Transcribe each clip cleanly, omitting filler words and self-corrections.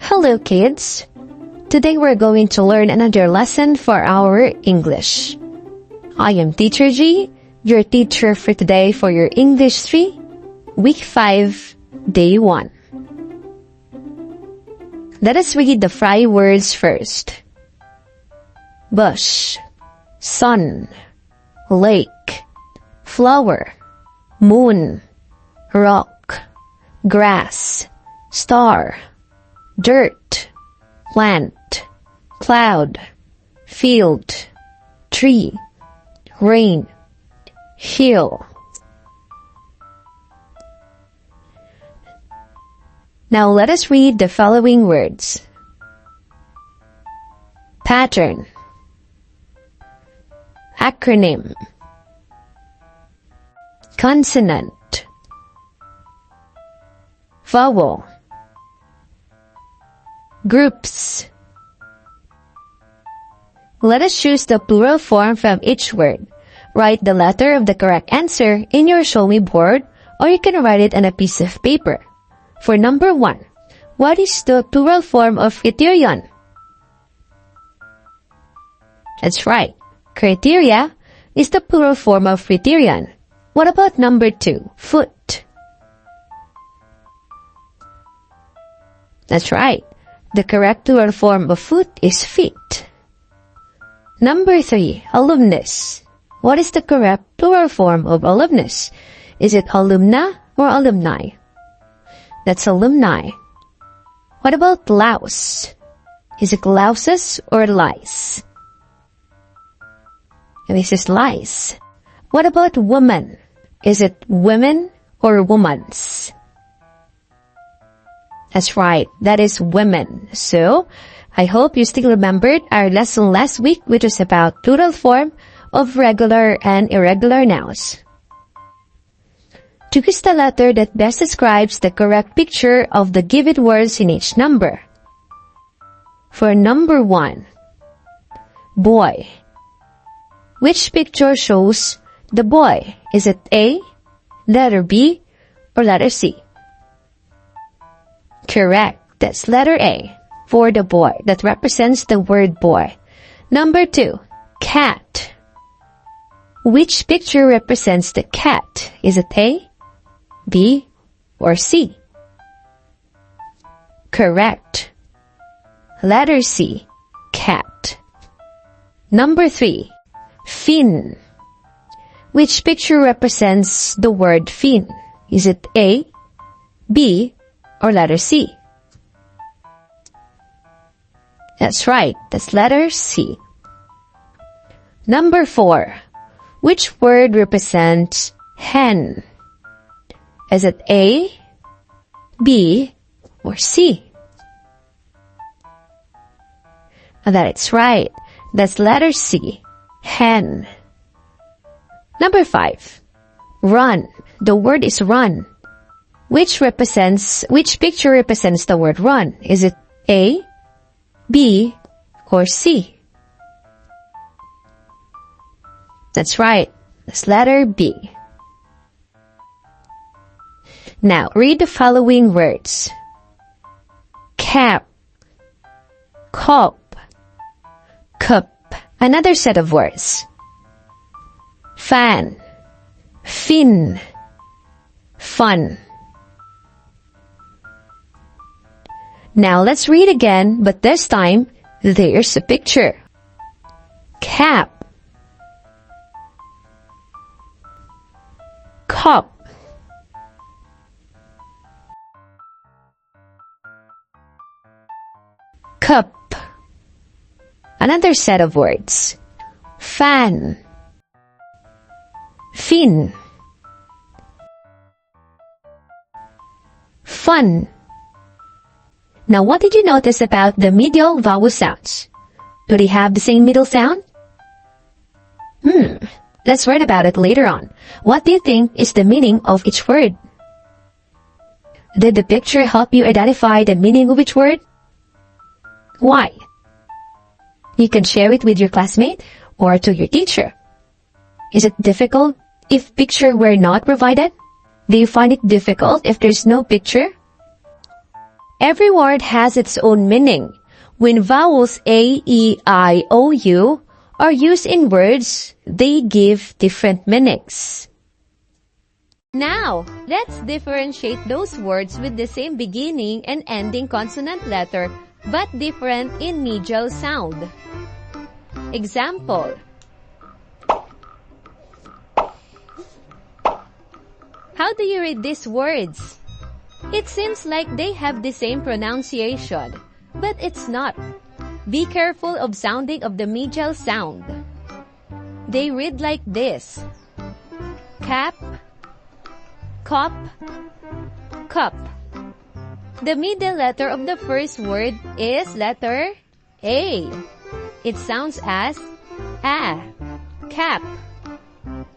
Hello kids! Today we're going to learn another lesson for our English. I am Teacher G, your teacher for today for your English 3, Week 5, Day 1. Let us read the 5 words first. Bush, sun, lake, flower, moon, rock, grass, star, dirt, plant, cloud, field, tree, rain, hill. Now let us read the following words. Pattern, acronym, consonant, vowel, groups. Let us choose the plural form from each word. Write the letter of the correct answer in your show me board, or you can write it on a piece of paper. For number 1, what is the plural form of criterion? That's right. Criteria is the plural form of criterion. What about number 2, foot? That's right. The correct plural form of foot is feet. Number 3, alumnus. What is the correct plural form of alumnus? Is it alumna or alumni? That's alumni. What about louse? Is it louses or lice? This is lice. What about woman? Is it women or womans? That's right, that is women. So, I hope you still remembered our lesson last week, which was about plural form of regular and irregular nouns. Choose the letter that best describes the correct picture of the given words in each number. For number 1, boy. Which picture shows the boy? Is it A, letter B, or letter C? Correct. That's letter A for the boy. That represents the word boy. Number 2, cat. Which picture represents the cat? Is it A, B, or C? Correct. Letter C, cat. Number 3, fin. Which picture represents the word fin? Is it A, B, or letter C? That's right. That's letter C. Number 4. Which word represents hen? Is it A, B, or C? That's right. That's letter C, hen. Number 5. Run. The word is run. Which picture represents the word run? Is it A, B, or C? That's right. That's letter B. Now, read the following words. Cap, cop, cup. Another set of words. Fan, fin, fun. Now let's read again, but this time, there's a picture. Cap, cup, cup. Another set of words. Fan, fin, fun. Now, what did you notice about the medial vowel sounds? Do they have the same middle sound? Let's read about it later on. What do you think is the meaning of each word? Did the picture help you identify the meaning of each word? Why? You can share it with your classmate or to your teacher. Is it difficult if picture were not provided? Do you find it difficult if there's no picture? Every word has its own meaning. When vowels A, E, I, O, U are used in words, they give different meanings. Now, let's differentiate those words with the same beginning and ending consonant letter but different in medial sound. Example: how do you read these words? It seems like they have the same pronunciation, but it's not. Be careful of sounding of the medial sound. They read like this: cap, cop, cup. The middle letter of the first word is letter A. It sounds as a, cap.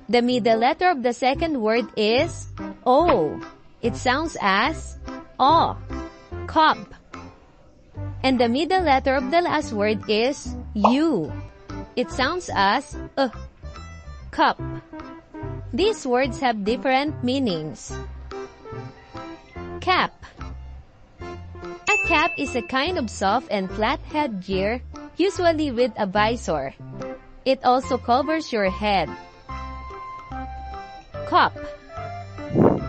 The middle letter of the second word is O. It sounds as O, cop. And the middle letter of the last word is U. It sounds as cup. These words have different meanings. Cap. A cap is a kind of soft and flat headgear, usually with a visor. It also covers your head. Cop.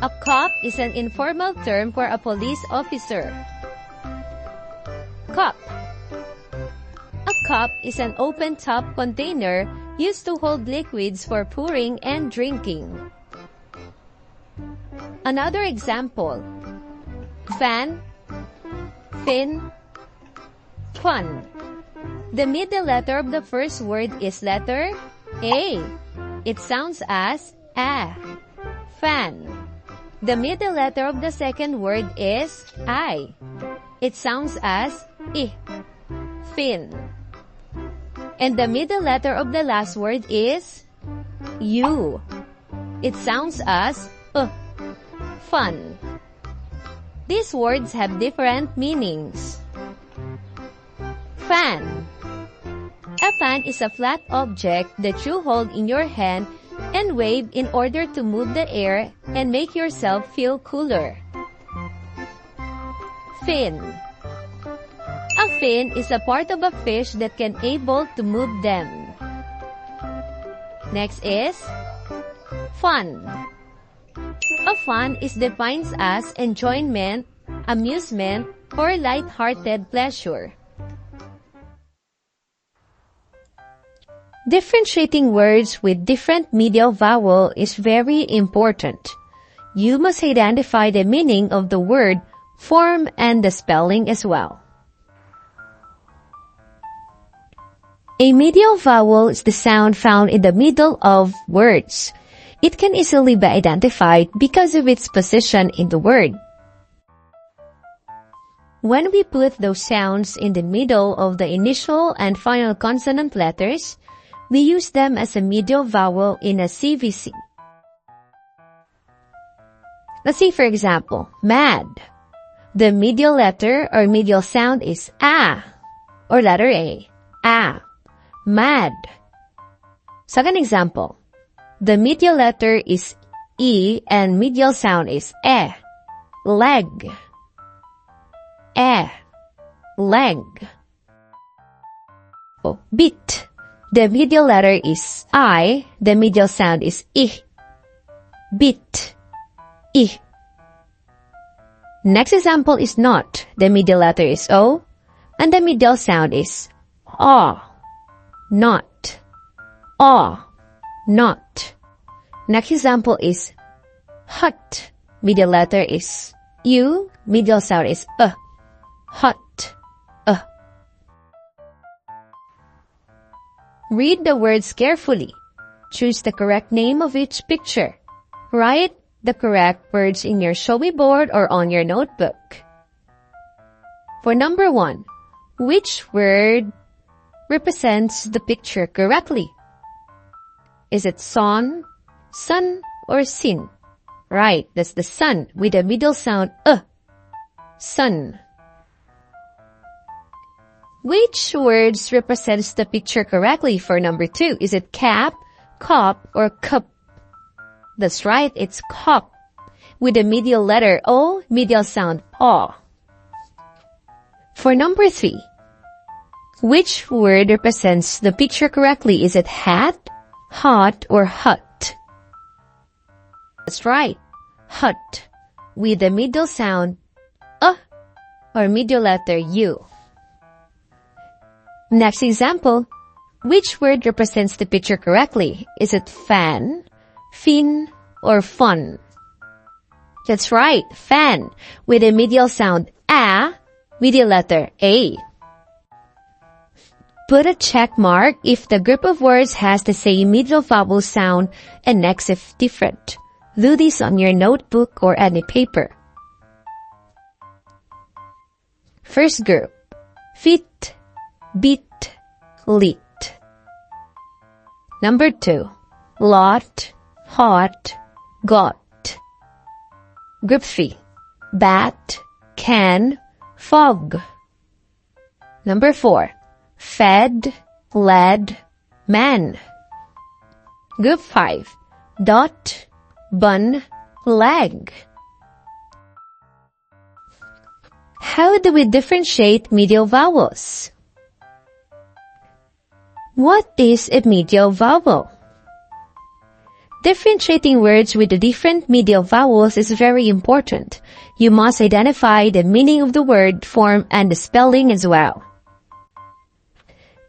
A cop is an informal term for a police officer. Cup. A cup is an open-top container used to hold liquids for pouring and drinking. Another example: fan, fin, fun. The middle letter of the first word is letter A. It sounds as a, fan. The middle letter of the second word is I. It sounds as I, fin. And the middle letter of the last word is U. It sounds as fun. These words have different meanings. Fan. A fan is a flat object that you hold in your hand and wave in order to move the air and make yourself feel cooler. Fin. A fin is a part of a fish that can able to move them. Next is fun. A fun is defined as enjoyment, amusement, or light-hearted pleasure. Differentiating words with different medial vowel is very important. You must identify the meaning of the word, form, and the spelling as well. A medial vowel is the sound found in the middle of words. It can easily be identified because of its position in the word. When we put those sounds in the middle of the initial and final consonant letters, we use them as a medial vowel in a CVC. Let's see, for example, mad. The medial letter or medial sound is A, or letter A, A, mad. Second example, the medial letter is E and medial sound is E, leg, E, leg. Oh, bit. The medial letter is I, the medial sound is I, bit, I. Next example is not. The middle letter is O, and the middle sound is O, not, O, not. Next example is hot. Middle letter is U, middle sound is hot, Read the words carefully. Choose the correct name of each picture. Write the correct words in your showy board or on your notebook. For number 1, which word represents the picture correctly? Is it sun, or sin? Right, that's the sun with the middle sound sun. Which words represents the picture correctly for number 2? Is it cap, cop, or cup? That's right, it's cop with the medial letter O, medial sound O. For number 3, which word represents the picture correctly? Is it hat, hot, or hut? That's right, hut, with the middle sound or middle letter U. Next example, which word represents the picture correctly? Is it fan, fin, or fun? That's right, fan, with a medial sound A, middle letter A. Put a check mark if the group of words has the same middle vowel sound and X if different. Do this on your notebook or any paper. First group, fit, bit, lit. Number 2, lot, hot, got. Group 3, bat, can, fog. Number 4, fed, led, man. Group 5, dot, bun, leg. How do we differentiate medial vowels? What is a medial vowel? Differentiating words with the different medial vowels is very important. You must identify the meaning of the word, form, and the spelling as well.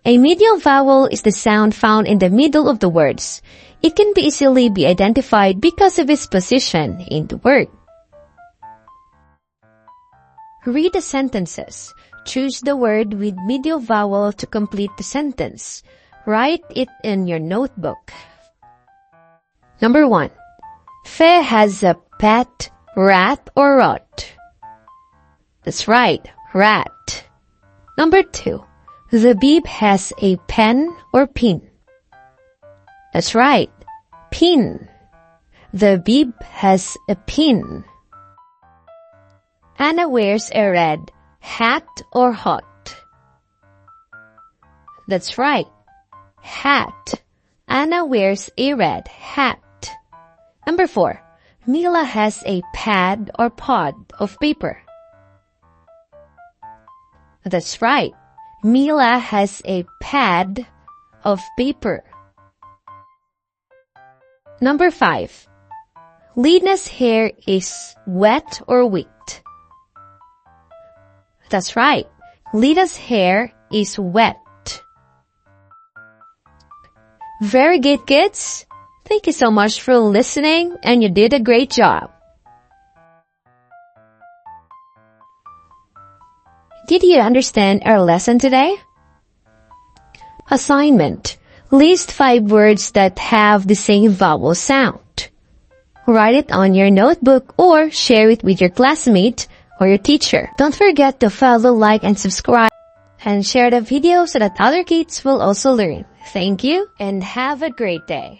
A medial vowel is the sound found in the middle of the words. It can easily be identified because of its position in the word. Read the sentences. Choose the word with medial vowel to complete the sentence. Write it in your notebook. Number 1. Fe has a pet rat or rot. That's right, rat. Number 2. The bib has a pen or pin. That's right, pin. The bib has a pin. Anna wears a red hat or hot. That's right, hat. Anna wears a red hat. Number 4. Mila has a pad or pod of paper. That's right, Mila has a pad of paper. Number 5. Lena's hair is wet or wet. That's right, Lena's hair is wet. Very good, kids. Thank you so much for listening, and you did a great job. Did you understand our lesson today? Assignment. List 5 words that have the same vowel sound. Write it on your notebook or share it with your classmate or your teacher. Don't forget to follow, like, and subscribe, and share the video so that other kids will also learn. Thank you, and have a great day.